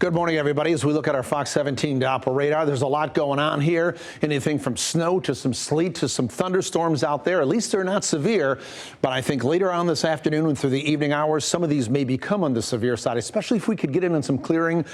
Good morning, everybody. As we look at our Fox 17 Doppler radar, there's a lot going on here. Anything from snow to some sleet to some thunderstorms out there. At least they're not severe. But I think later on this afternoon and through the evening hours, some of these may become on the severe side, especially if we could get in on some clearing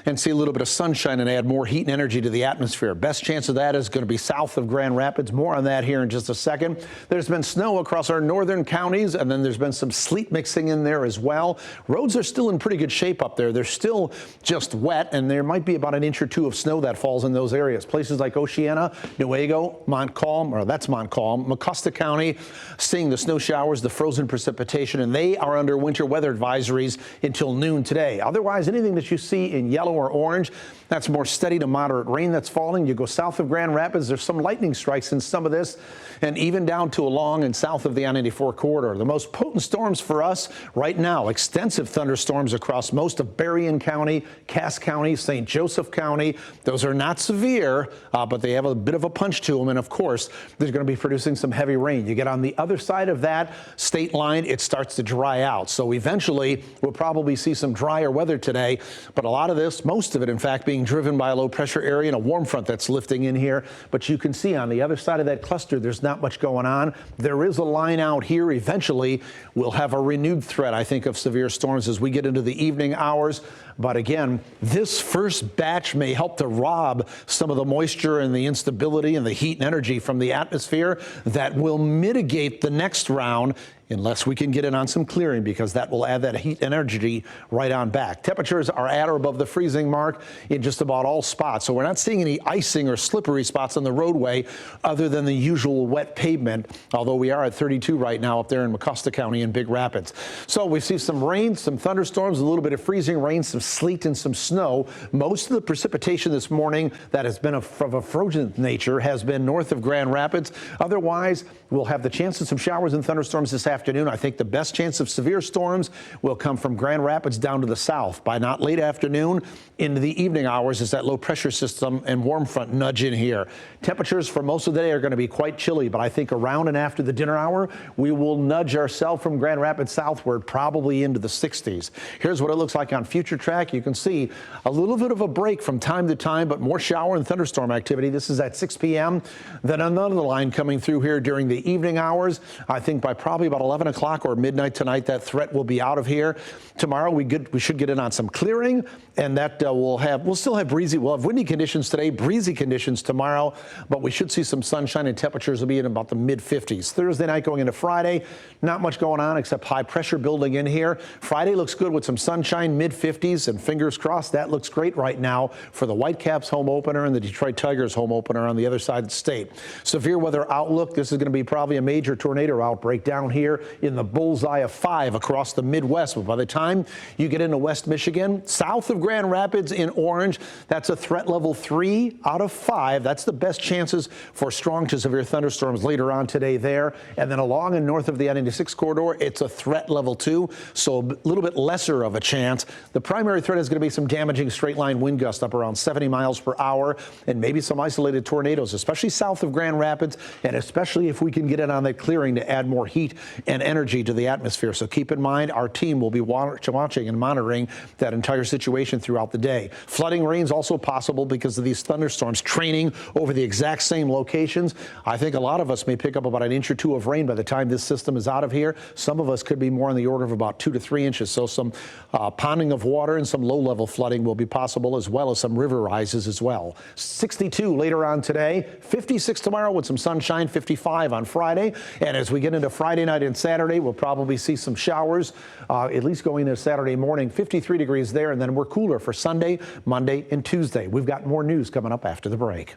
and see a little bit of sunshine and add more heat and energy to the atmosphere. Best chance of that is going to be south of Grand Rapids. More on that here in just a second. There's been snow across our northern counties, and then there's been some sleet mixing in there as well. Roads are still in pretty good shape up there. They're still just wet, and there might be about an inch or two of snow that falls in those areas. Places like Oceana, Newaygo, Montcalm, or that's Montcalm, Mecosta County, seeing the snow showers, the frozen precipitation, and they are under winter weather advisories until noon today. Otherwise, anything that you see in yellow or orange, that's more steady to moderate rain that's falling. You go south of Grand Rapids, there's some lightning strikes in some of this, and even down to along and south of the I-94 corridor. The most potent storms for us right now, extensive thunderstorms across most of Berrien County, Cass County, St. Joseph County. Those are not severe, but they have a bit of a punch to them. And of course, they're going to be producing some heavy rain. You get on the other side of that state line, it starts to dry out. So eventually, we'll probably see some drier weather today. But a lot of this, most of it, in fact, being driven by a low pressure area and a warm front that's lifting in here. But you can see on the other side of that cluster, there's not much going on. There is a line out here. Eventually, we'll have a renewed threat, I think, of severe storms as we get into the evening hours. But again, this first batch may help to rob some of the moisture and the instability and the heat and energy from the atmosphere that will mitigate the next round, unless we can get in on some clearing, because that will add that heat and energy right on back. Temperatures are at or above the freezing mark in just about all spots. So we're not seeing any icing or slippery spots on the roadway other than the usual wet pavement, although we are at 32 right now up there in Mecosta County and Big Rapids. So we see some rain, some thunderstorms, a little bit of freezing rain, some sleet and some snow. Most of the precipitation this morning that has been of a frozen nature has been north of Grand Rapids. Otherwise, we'll have the chance of some showers and thunderstorms this afternoon. I think the best chance of severe storms will come from Grand Rapids down to the south. By not late afternoon into the evening hours as that low pressure system and warm front nudge in here. Temperatures for most of the day are going to be quite chilly, but I think around and after the dinner hour, we will nudge ourselves from Grand Rapids southward, probably into the 60s. Here's what it looks like on Future Track. You can see a little bit of a break from time to time, but more shower and thunderstorm activity. This is at 6 p.m. Then another line coming through here during the evening hours. I think by probably about 11 o'clock or midnight tonight, that threat will be out of here. Tomorrow, we should get in on some clearing, and that we'll still have we'll have windy conditions today, breezy conditions tomorrow, but we should see some sunshine, and temperatures will be in about the mid-50s. Thursday night going into Friday, not much going on except high pressure building in here. Friday looks good with some sunshine, mid-50s, and fingers crossed that looks great right now for the Whitecaps home opener and the Detroit Tigers home opener on the other side of the state. Severe weather outlook. This is going to be probably a major tornado outbreak down here in the bullseye of 5 across the Midwest. But by the time you get into West Michigan, south of Grand Rapids in orange, that's a threat level 3 out of 5. That's the best chances for strong to severe thunderstorms later on today there. And then along and north of the I-96 corridor, it's a threat level 2, so a little bit lesser of a chance. The primary threat is going to be some damaging straight line wind gusts up around 70 miles per hour and maybe some isolated tornadoes, especially south of Grand Rapids, and especially if we can get in on that clearing to add more heat and energy to the atmosphere. So keep in mind, our team will be watching and monitoring that entire situation throughout the day. Flooding rain is also possible because of these thunderstorms training over the exact same locations. I think a lot of us may pick up about an inch or two of rain by the time this system is out of here. Some of us could be more in the order of about 2 to 3 inches. So some ponding of water and some low-level flooding will be possible, as well as some river rises as well. 62 later on today, 56 tomorrow with some sunshine, 55 on Friday. And as we get into Friday night and Saturday, we'll probably see some showers, at least going into Saturday morning, 53 degrees there. And then we're cooler for Sunday, Monday, and Tuesday. We've got more news coming up after the break.